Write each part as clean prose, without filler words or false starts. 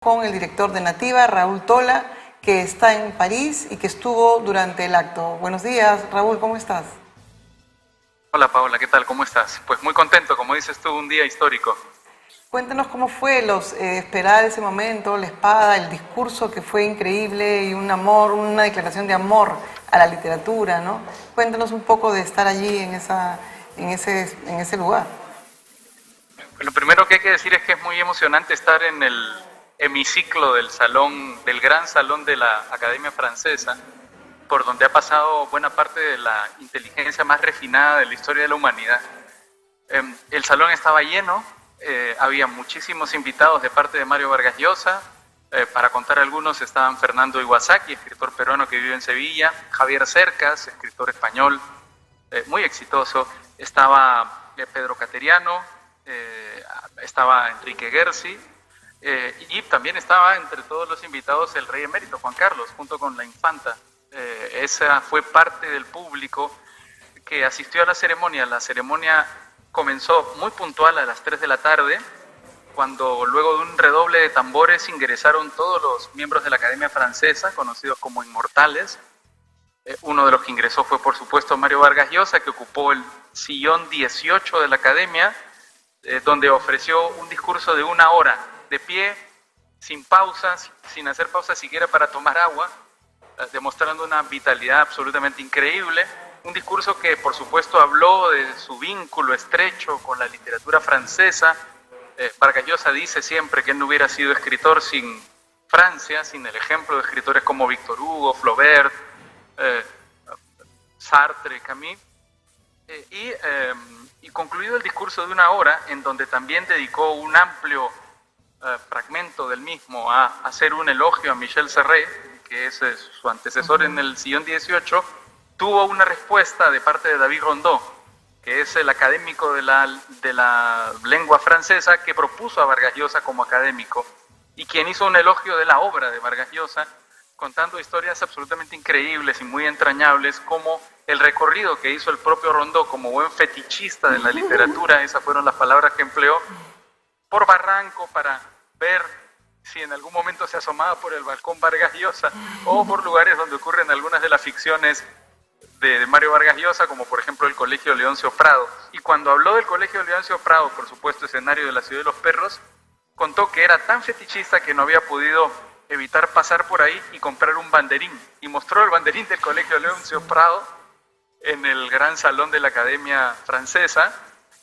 Con el director de Nativa, Raúl Tola, que está en París y que estuvo durante el acto. Buenos días, Raúl, ¿cómo estás? Hola Paola, ¿qué tal? ¿Cómo estás? Pues muy contento, como dices tú, un día histórico. Cuéntanos cómo fue esperar ese momento, la espada, el discurso que fue increíble y un amor, una declaración de amor a la literatura, ¿no? Cuéntanos un poco de estar allí en ese lugar. Lo primero que hay que decir es que es muy emocionante estar en el hemiciclo del salón, del gran salón de la Academia Francesa, por donde ha pasado buena parte de la inteligencia más refinada de la historia de la humanidad. El salón estaba lleno, había muchísimos invitados de parte de Mario Vargas Llosa. Para contar algunos, estaban Fernando Iwasaki, escritor peruano que vive en Sevilla, Javier Cercas, escritor español muy exitoso, estaba Pedro Cateriano, estaba Enrique Gersi, y también estaba entre todos los invitados el rey emérito Juan Carlos, junto con la infanta. Esa fue parte del público que asistió a la ceremonia. La ceremonia comenzó muy puntual a las 3 de la tarde, cuando luego de un redoble de tambores ingresaron todos los miembros de la Academia Francesa, conocidos como inmortales. Uno de los que ingresó fue, por supuesto, Mario Vargas Llosa, que ocupó el sillón 18 de la Academia, donde ofreció un discurso de 1 hora, de pie, sin pausas, sin hacer pausas siquiera para tomar agua, demostrando una vitalidad absolutamente increíble. Un discurso que, por supuesto, habló de su vínculo estrecho con la literatura francesa. Vargas Llosa dice siempre que él no hubiera sido escritor sin Francia, sin el ejemplo de escritores como Victor Hugo, Flaubert, Sartre, Camus. Y concluido el discurso de 1 hora, en donde también dedicó un amplio fragmento del mismo a hacer un elogio a Michel Serret, que es su antecesor en el sillón 18, tuvo una respuesta de parte de David Rondeau, que es el académico de la lengua francesa que propuso a Vargas Llosa como académico, y quien hizo un elogio de la obra de Vargas Llosa, contando historias absolutamente increíbles y muy entrañables, como el recorrido que hizo el propio Rondeau como buen fetichista de la literatura, esas fueron las palabras que empleó, por Barranco, para ver si en algún momento se asomaba por el balcón Vargas Llosa, o por lugares donde ocurren algunas de las ficciones de Mario Vargas Llosa, como por ejemplo el Colegio Leoncio Prado. Y cuando habló del Colegio Leoncio Prado, por supuesto escenario de La Ciudad de los Perros, contó que era tan fetichista que no había podido evitar pasar por ahí y comprar un banderín, y mostró el banderín del Colegio Leoncio Prado en el gran salón de la Academia Francesa,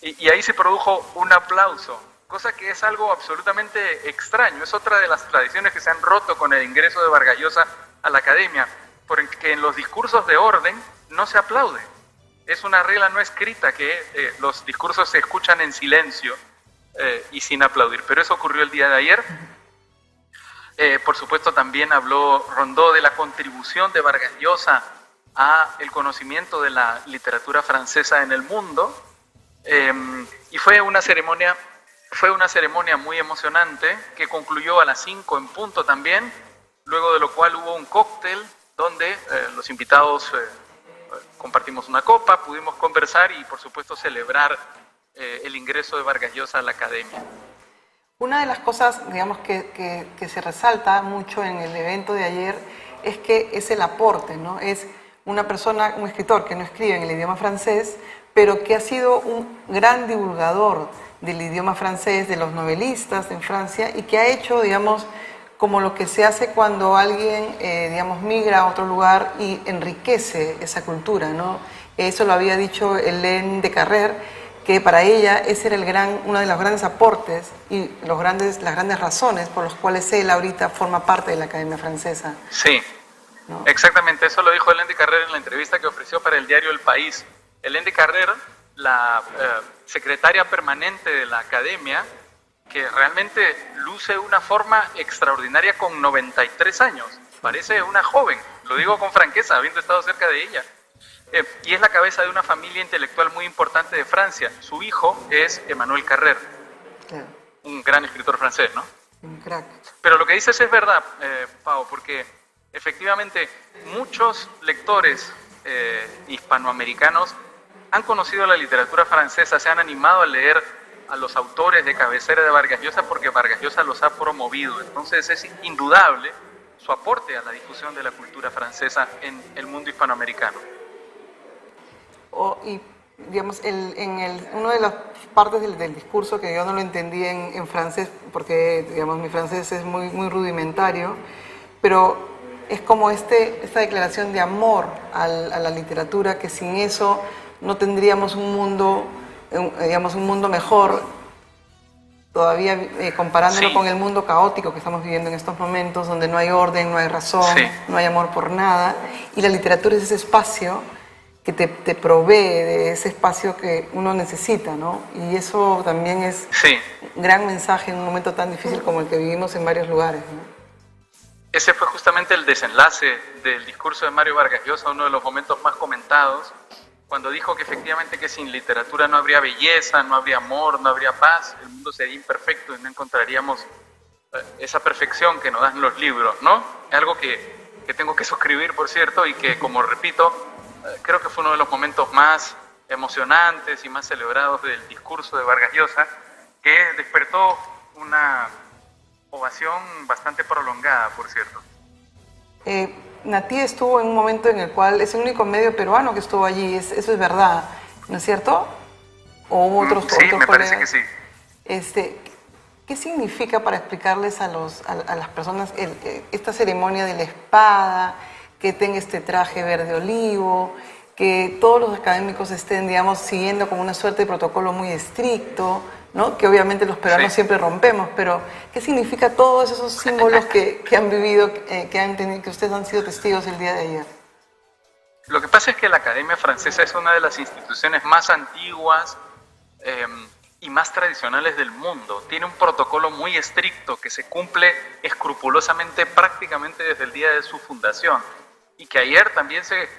y ahí se produjo un aplauso, cosa que es algo absolutamente extraño. Es otra de las tradiciones que se han roto con el ingreso de Vargas Llosa a la Academia, porque en los discursos de orden no se aplaude. Es una regla no escrita que los discursos se escuchan en silencio y sin aplaudir, pero eso ocurrió el día de ayer. Por supuesto, también habló Rondeau de la contribución de Vargas Llosa a el conocimiento de la literatura francesa en el mundo, y fue una ceremonia muy emocionante que concluyó a las 5 en punto también, luego de lo cual hubo un cóctel donde los invitados compartimos una copa, pudimos conversar y por supuesto celebrar el ingreso de Vargas Llosa a la Academia. Una de las cosas, digamos, que se resalta mucho en el evento de ayer es que es el aporte, ¿no? Es una persona, un escritor que no escribe en el idioma francés, pero que ha sido un gran divulgador del idioma francés, de los novelistas en Francia, y que ha hecho, digamos, como lo que se hace cuando alguien, digamos, migra a otro lugar y enriquece esa cultura, ¿no? Eso lo había dicho Hélène de Carrère, que para ella ese era uno de los grandes aportes y las grandes razones por las cuales él ahorita forma parte de la Academia Francesa. Sí, ¿no? Exactamente, eso lo dijo Hélène de Carrère en la entrevista que ofreció para el diario El País. Hélène de Carrère, la secretaria permanente de la Academia, que realmente luce una forma extraordinaria con 93 años, parece una joven, lo digo con franqueza, habiendo estado cerca de ella. Y es la cabeza de una familia intelectual muy importante de Francia. Su hijo es Emmanuel Carrère, claro, un gran escritor francés, ¿no? Un crack. Pero lo que dices es verdad, Pau, porque efectivamente muchos lectores hispanoamericanos han conocido la literatura francesa, se han animado a leer a los autores de cabecera de Vargas Llosa porque Vargas Llosa los ha promovido. Entonces es indudable su aporte a la difusión de la cultura francesa en el mundo hispanoamericano. Y digamos, una de las partes del discurso que yo no lo entendí en francés, porque digamos, mi francés es muy, muy rudimentario, pero es como esta declaración de amor a la literatura, que sin eso no tendríamos un mundo, digamos, un mundo mejor, todavía comparándolo con el mundo caótico que estamos viviendo en estos momentos, donde no hay orden, no hay razón, no hay amor por nada, y la literatura es ese espacio que te provee de ese espacio que uno necesita, ¿no? Y eso también es un gran mensaje en un momento tan difícil como el que vivimos en varios lugares, ¿no? Ese fue justamente el desenlace del discurso de Mario Vargas Llosa, uno de los momentos más comentados, cuando dijo que efectivamente que sin literatura no habría belleza, no habría amor, no habría paz, el mundo sería imperfecto y no encontraríamos esa perfección que nos dan los libros, ¿no? Es algo que tengo que suscribir, por cierto, y que, como repito, creo que fue uno de los momentos más emocionantes y más celebrados del discurso de Vargas Llosa, que despertó una ovación bastante prolongada, por cierto. Natí estuvo en un momento en el cual es el único medio peruano que estuvo allí, eso es verdad, ¿no es cierto? ¿O hubo otros Sí, me colegas? parece que sí. ¿Qué significa para explicarles a las personas esta ceremonia de la espada, que tenga este traje verde olivo, que todos los académicos estén, digamos, siguiendo como una suerte de protocolo muy estricto, ¿no? Que obviamente los peruanos siempre rompemos, pero ¿qué significa todos esos símbolos que han vivido, que ustedes han sido testigos el día de ayer? Lo que pasa es que la Academia Francesa es una de las instituciones más antiguas y más tradicionales del mundo. Tiene un protocolo muy estricto que se cumple escrupulosamente prácticamente desde el día de su fundación, y que ayer también se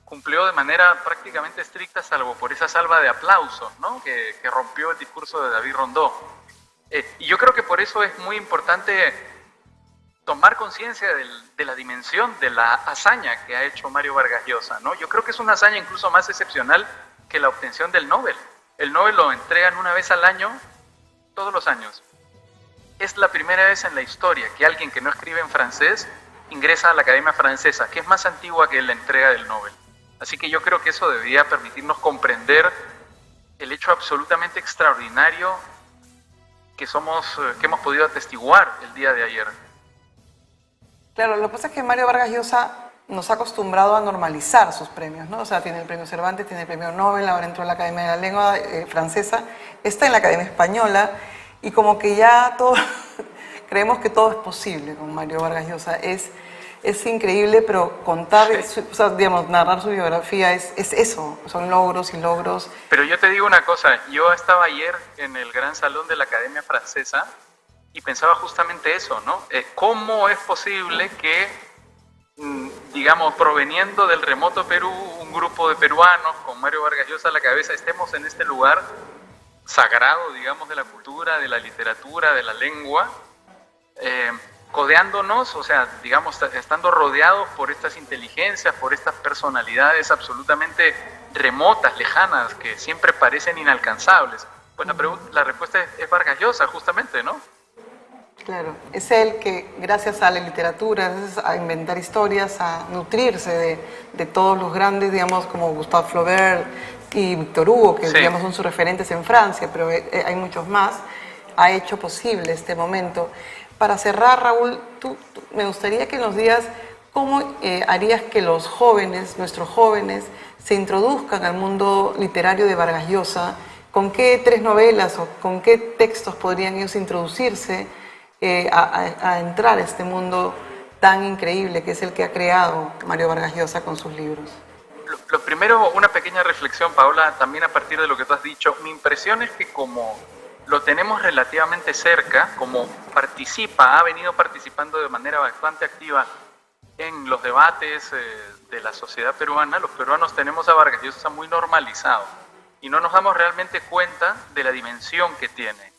cumplió de manera prácticamente estricta, salvo por esa salva de aplausos, ¿no? que rompió el discurso de David Rondó. Y yo creo que por eso es muy importante tomar conciencia de la dimensión de la hazaña que ha hecho Mario Vargas Llosa, ¿no? Yo creo que es una hazaña incluso más excepcional que la obtención del Nobel. El Nobel lo entregan una vez al año, todos los años. Es la primera vez en la historia que alguien que no escribe en francés ingresa a la Academia Francesa, que es más antigua que la entrega del Nobel. Así que yo creo que eso debería permitirnos comprender el hecho absolutamente extraordinario que hemos podido atestiguar el día de ayer. Claro, lo que pasa es que Mario Vargas Llosa nos ha acostumbrado a normalizar sus premios, ¿no? O sea, tiene el premio Cervantes, tiene el premio Nobel, ahora entró en la Academia de la Lengua Francesa, está en la Academia Española, y como que ya todo creemos que todo es posible con Mario Vargas Llosa. Es increíble, pero contar, o sea, digamos, narrar su biografía es eso, son logros y logros. Pero yo te digo una cosa, yo estaba ayer en el gran salón de la Academia Francesa y pensaba justamente eso, ¿no? ¿Cómo es posible que, digamos, proveniendo del remoto Perú, un grupo de peruanos con Mario Vargas Llosa a la cabeza, estemos en este lugar sagrado, digamos, de la cultura, de la literatura, de la lengua, codeándonos, o sea, digamos, estando rodeados por estas inteligencias, por estas personalidades absolutamente remotas, lejanas, que siempre parecen inalcanzables? Pues la respuesta es Vargas Llosa, justamente, ¿no? Claro, es él que, gracias a la literatura, a inventar historias, a nutrirse de todos los grandes, digamos, como Gustave Flaubert y Victor Hugo, que digamos son sus referentes en Francia, pero hay muchos más, ha hecho posible este momento. Para cerrar, Raúl, me gustaría que nos digas cómo harías que los jóvenes, nuestros jóvenes, se introduzcan al mundo literario de Vargas Llosa. ¿Con qué 3 novelas o con qué textos podrían ellos introducirse a entrar a este mundo tan increíble que es el que ha creado Mario Vargas Llosa con sus libros? Lo primero, una pequeña reflexión, Paola, también a partir de lo que tú has dicho. Mi impresión es que como lo tenemos relativamente cerca, como ha venido participando de manera bastante activa en los debates de la sociedad peruana, los peruanos tenemos a Vargas Llosa muy normalizado y no nos damos realmente cuenta de la dimensión que tiene.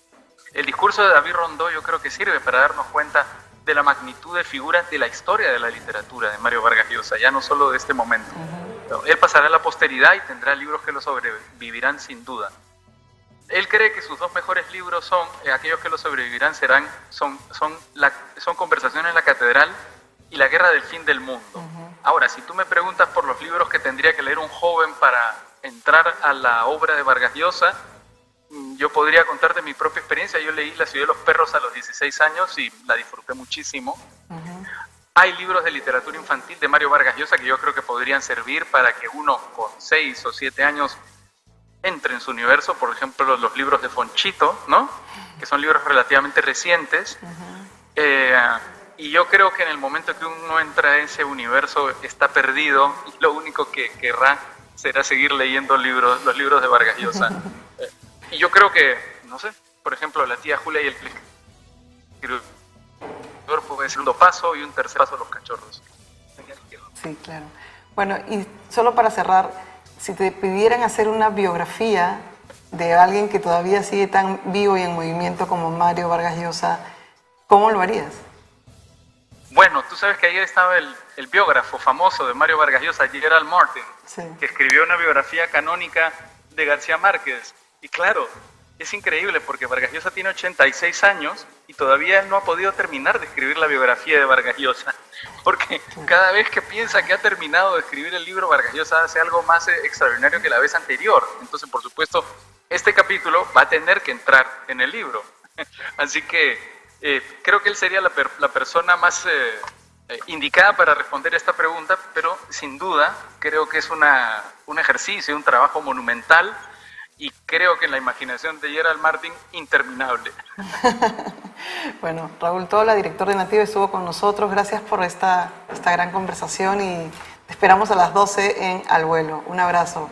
El discurso de David Rondó yo creo que sirve para darnos cuenta de la magnitud de figuras de la historia de la literatura de Mario Vargas Llosa, ya no solo de este momento. Él pasará a la posteridad y tendrá libros que lo sobrevivirán sin duda. él cree que sus dos mejores libros son, aquellos que lo sobrevivirán son Conversaciones en la Catedral y La Guerra del Fin del Mundo. Ahora, si tú me preguntas por los libros que tendría que leer un joven para entrar a la obra de Vargas Llosa, yo podría contarte mi propia experiencia. Yo leí La Ciudad de los Perros a los 16 años y la disfruté muchísimo. Hay libros de literatura infantil de Mario Vargas Llosa que yo creo que podrían servir para que uno con 6 o 7 años entre en su universo. Por ejemplo, los libros de Fonchito, ¿no? Que son libros relativamente recientes. Y yo creo que en el momento que uno entra en ese universo está perdido y lo único que querrá será seguir leyendo los libros de Vargas Llosa. Y yo creo que, no sé, por ejemplo, La tía Julia y el puede ser un segundo paso y un tercer paso, Los cachorros. Sí, claro. Bueno, y solo para cerrar, si te pidieran hacer una biografía de alguien que todavía sigue tan vivo y en movimiento como Mario Vargas Llosa, ¿cómo lo harías? Bueno, tú sabes que ayer estaba el biógrafo famoso de Mario Vargas Llosa, Gerald Martin, sí, que escribió una biografía canónica de García Márquez. Y claro, es increíble porque Vargas Llosa tiene 86 años y todavía no ha podido terminar de escribir la biografía de Vargas Llosa. Porque cada vez que piensa que ha terminado de escribir el libro, Vargas Llosa hace algo más extraordinario que la vez anterior. Entonces, por supuesto, este capítulo va a tener que entrar en el libro. Así que creo que él sería la persona más indicada para responder esta pregunta, pero sin duda creo que es un ejercicio, un trabajo monumental. Y creo que en la imaginación de Gerald Martin, interminable. Bueno, Raúl Tola, director de Nativa, estuvo con nosotros. Gracias por esta gran conversación y te esperamos a las 12 en Al Vuelo. Un abrazo.